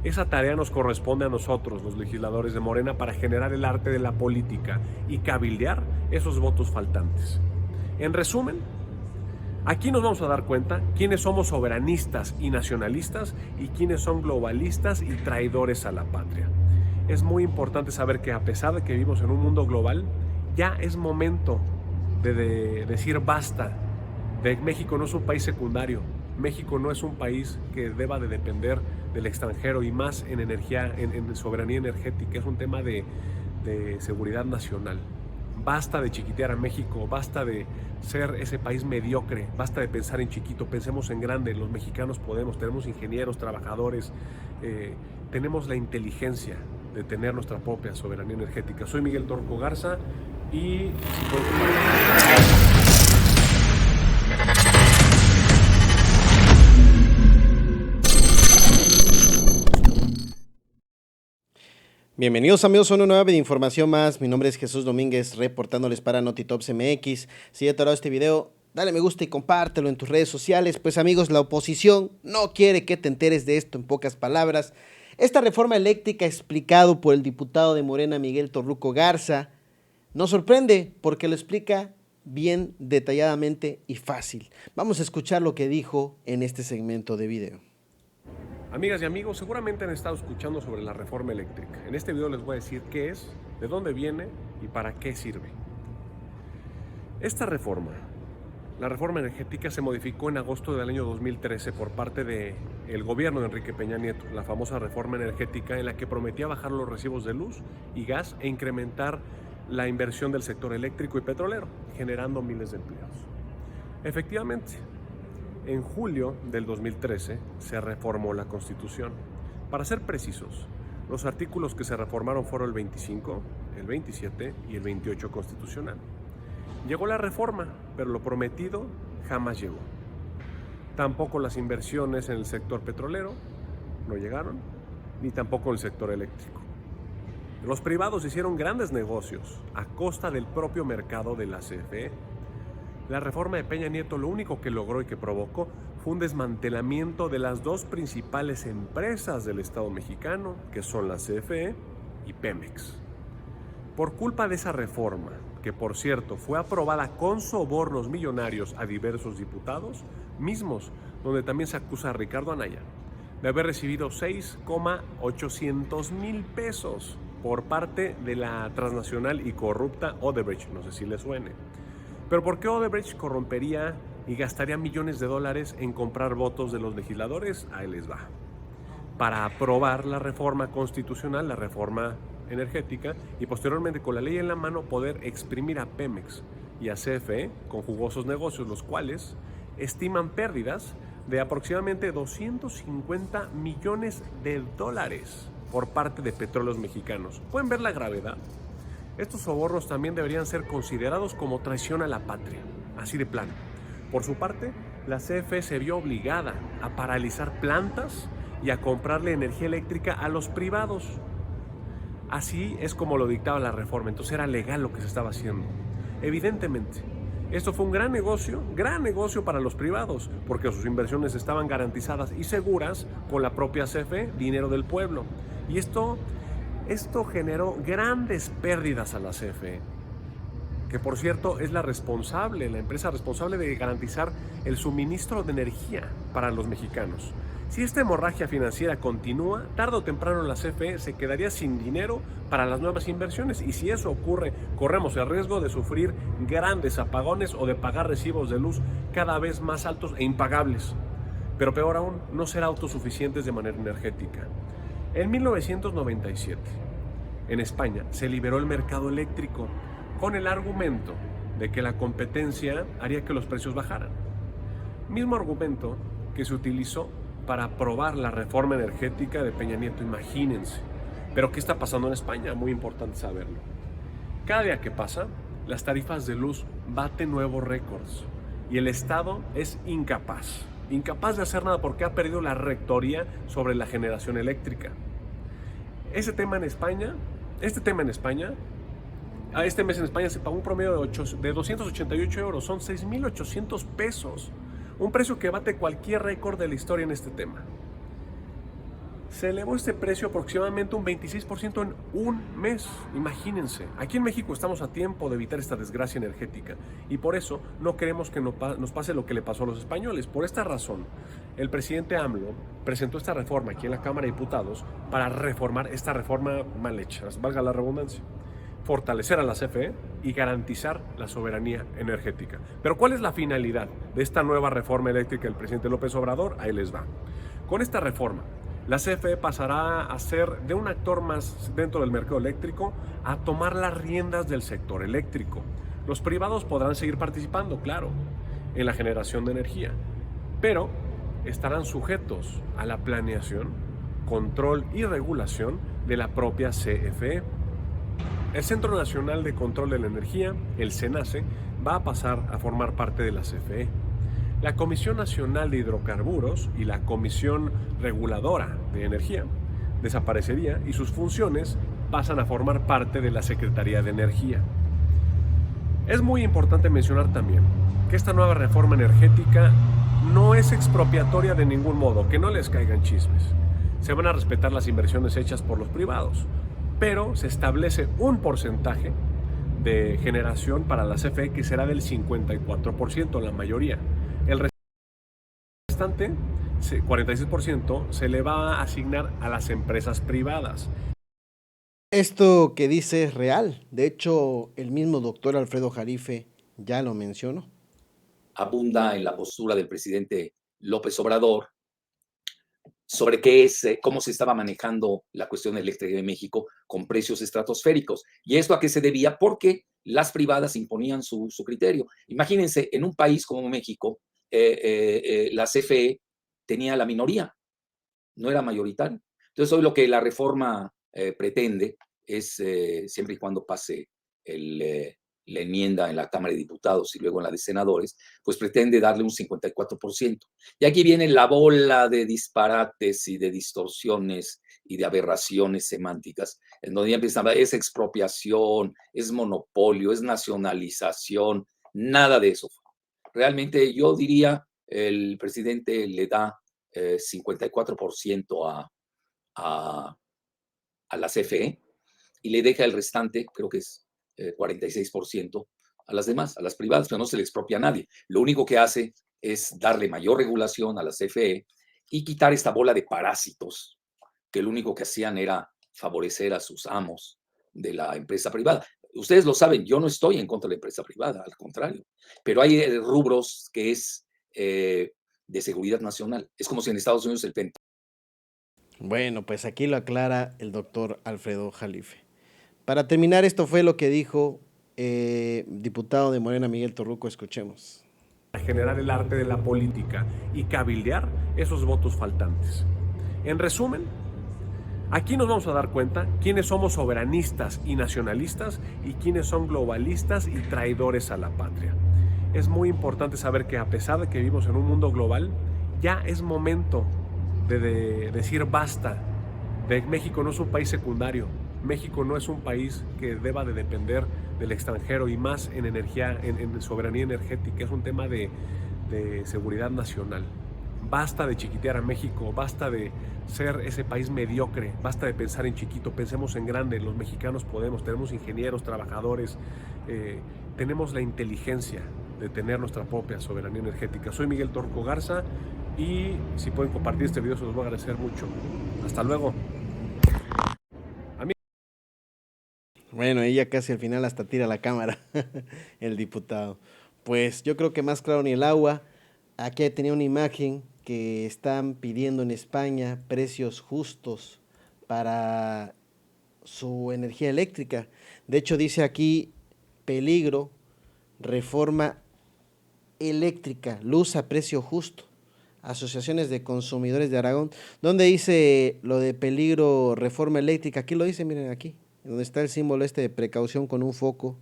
Esa tarea nos corresponde a nosotros, los legisladores de Morena, para generar el arte de la política y cabildear esos votos faltantes. En resumen, aquí nos vamos a dar cuenta quiénes somos soberanistas y nacionalistas y quiénes son globalistas y traidores a la patria. Es muy importante saber que a pesar de que vivimos en un mundo global, ya es momento de decir basta. México no es un país secundario. México no es un país que deba de depender del extranjero y más en energía, en soberanía energética. Es un tema de seguridad nacional. Basta de chiquitear a México, basta de ser ese país mediocre, basta de pensar en chiquito, pensemos en grande. Los mexicanos podemos, tenemos ingenieros, trabajadores, tenemos la inteligencia de tener nuestra propia soberanía energética. Soy Miguel Torruco Garza y... Bienvenidos amigos a una nueva información más. Mi nombre es Jesús Domínguez, reportándoles para Notitops MX. Si ya te ha dado este video, dale me gusta y compártelo en tus redes sociales. Pues amigos, la oposición no quiere que te enteres de esto. En pocas palabras, esta reforma eléctrica explicado por el diputado de Morena Miguel Torruco Garza nos sorprende porque lo explica bien detalladamente y fácil. Vamos a escuchar lo que dijo en este segmento de video. Amigas y amigos, seguramente han estado escuchando sobre la reforma eléctrica. En este video les voy a decir qué es, de dónde viene y para qué sirve. Esta reforma, la reforma energética, se modificó en agosto del año 2013 por parte del gobierno de Enrique Peña Nieto, la famosa reforma energética en la que prometía bajar los recibos de luz y gas e incrementar la inversión del sector eléctrico y petrolero, generando miles de empleos. Efectivamente, en julio del 2013 se reformó la Constitución. Para ser precisos, los artículos que se reformaron fueron el 25, el 27 y el 28 constitucional. Llegó la reforma, pero lo prometido jamás llegó. Tampoco las inversiones en el sector petrolero no llegaron, ni tampoco en el sector eléctrico. Los privados hicieron grandes negocios a costa del propio mercado de la CFE. La reforma de Peña Nieto lo único que logró y que provocó fue un desmantelamiento de las dos principales empresas del Estado mexicano, que son la CFE y Pemex. Por culpa de esa reforma, que por cierto fue aprobada con sobornos millonarios a diversos diputados, mismos donde también se acusa a Ricardo Anaya de haber recibido 6,800,000 pesos por parte de la transnacional y corrupta Odebrecht, no sé si les suene. Pero ¿por qué Odebrecht corrompería y gastaría millones de dólares en comprar votos de los legisladores? Ahí les va. Para aprobar la reforma constitucional, la reforma energética, y posteriormente con la ley en la mano poder exprimir a Pemex y a CFE con jugosos negocios, los cuales estiman pérdidas de aproximadamente 250 millones de dólares por parte de Petróleos Mexicanos. ¿Pueden ver la gravedad? Estos sobornos también deberían ser considerados como traición a la patria, así de plano. Por su parte, la CFE se vio obligada a paralizar plantas y a comprarle energía eléctrica a los privados. Así es como lo dictaba la reforma, entonces era legal lo que se estaba haciendo. Evidentemente, esto fue un gran negocio para los privados, porque sus inversiones estaban garantizadas y seguras con la propia CFE, dinero del pueblo. Y esto generó grandes pérdidas a la CFE, que por cierto es la empresa responsable de garantizar el suministro de energía para los mexicanos. Si esta hemorragia financiera continúa, tarde o temprano la CFE se quedaría sin dinero para las nuevas inversiones, y si eso ocurre, corremos el riesgo de sufrir grandes apagones o de pagar recibos de luz cada vez más altos e impagables. Pero peor aún, no ser autosuficientes de manera energética. En 1997, en España, se liberó el mercado eléctrico con el argumento de que la competencia haría que los precios bajaran. Mismo argumento que se utilizó para aprobar la reforma energética de Peña Nieto, imagínense. Pero ¿qué está pasando en España? Muy importante saberlo. Cada día que pasa, las tarifas de luz baten nuevos récords y el Estado es incapaz de hacer nada porque ha perdido la rectoría sobre la generación eléctrica. Este mes en España se pagó un promedio de 288 euros, son 6,800 pesos, un precio que bate cualquier récord de la historia en este tema. se elevó este precio aproximadamente un 26% en un mes. Imagínense, aquí en México estamos a tiempo de evitar esta desgracia energética y por eso no queremos que nos pase lo que le pasó a los españoles. Por esta razón, el presidente AMLO presentó esta reforma aquí en la Cámara de Diputados para reformar esta reforma mal hecha, valga la redundancia, fortalecer a la CFE y garantizar la soberanía energética. Pero ¿cuál es la finalidad de esta nueva reforma eléctrica del presidente López Obrador? Ahí les va. Con esta reforma, la CFE pasará a ser de un actor más dentro del mercado eléctrico a tomar las riendas del sector eléctrico. Los privados podrán seguir participando, claro, en la generación de energía, pero estarán sujetos a la planeación, control y regulación de la propia CFE. El Centro Nacional de Control de la Energía, el CENACE, va a pasar a formar parte de la CFE. La Comisión Nacional de Hidrocarburos y la Comisión Reguladora de Energía desaparecería y sus funciones pasan a formar parte de la Secretaría de Energía. Es muy importante mencionar también que esta nueva reforma energética no es expropiatoria de ningún modo, que no les caigan chismes. Se van a respetar las inversiones hechas por los privados, pero se establece un porcentaje de generación para la CFE que será del 54%, la mayoría. El restante, 46%, se le va a asignar a las empresas privadas. Esto que dice es real. De hecho, el mismo doctor Alfredo Jalife ya lo mencionó. Abunda en la postura del presidente López Obrador sobre qué es, cómo se estaba manejando la cuestión eléctrica de México con precios estratosféricos. ¿Y esto a qué se debía? Porque las privadas imponían su criterio. Imagínense, en un país como México, la CFE tenía la minoría, no era mayoritaria. Entonces, hoy lo que la reforma pretende es, siempre y cuando pase la enmienda en la Cámara de Diputados y luego en la de Senadores, pues pretende darle un 54%. Y aquí viene la bola de disparates y de distorsiones y de aberraciones semánticas, en donde ya empiezan, es expropiación, es monopolio, es nacionalización, nada de eso. Realmente yo diría, el presidente le da 54% a la CFE y le deja el restante, creo que es 46% a las demás, a las privadas, pero no se le expropia a nadie. Lo único que hace es darle mayor regulación a la CFE y quitar esta bola de parásitos que lo único que hacían era favorecer a sus amos de la empresa privada. Ustedes lo saben, yo no estoy en contra de la empresa privada, al contrario, pero hay rubros que es de seguridad nacional. Es como si en Estados Unidos el Pentágono. Bueno, pues aquí lo aclara el doctor Alfredo Jalife. Para terminar, esto fue lo que dijo diputado de Morena Miguel Torruco. Escuchemos. Generar el arte de la política y cabildear esos votos faltantes. En resumen, aquí nos vamos a dar cuenta quiénes somos soberanistas y nacionalistas y quiénes son globalistas y traidores a la patria. Es muy importante saber que a pesar de que vivimos en un mundo global, ya es momento de decir basta. México no es un país secundario. México no es un país que deba de depender del extranjero y más en energía, en soberanía energética. Es un tema de seguridad nacional. Basta de chiquitear a México, basta de ser ese país mediocre, basta de pensar en chiquito, pensemos en grande. Los mexicanos podemos, tenemos ingenieros, trabajadores, tenemos la inteligencia de tener nuestra propia soberanía energética. Soy Miguel Torruco Garza y si pueden compartir este video se los voy a agradecer mucho. Hasta luego. Bueno, ella casi al final hasta tira la cámara, el diputado. Pues yo creo que más claro ni el agua. Aquí tenía una imagen que están pidiendo en España precios justos para su energía eléctrica. De hecho dice aquí peligro, reforma eléctrica, luz a precio justo. Asociaciones de consumidores de Aragón. ¿Dónde dice lo de peligro, reforma eléctrica? Aquí lo dice, miren aquí, donde está el símbolo de precaución con un foco.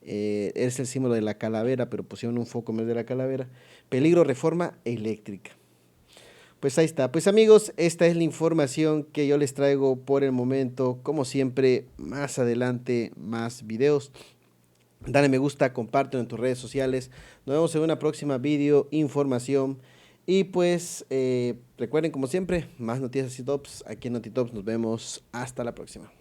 Es el símbolo de la calavera, pero pusieron un foco en vez de la calavera. Peligro, reforma eléctrica. Pues ahí está. Pues amigos, esta es la información que yo les traigo por el momento. Como siempre, más adelante, más videos. Dale me gusta, compártelo en tus redes sociales. Nos vemos en una próxima video, información. Y pues recuerden como siempre, más noticias y tops aquí en Notitops. Nos vemos hasta la próxima.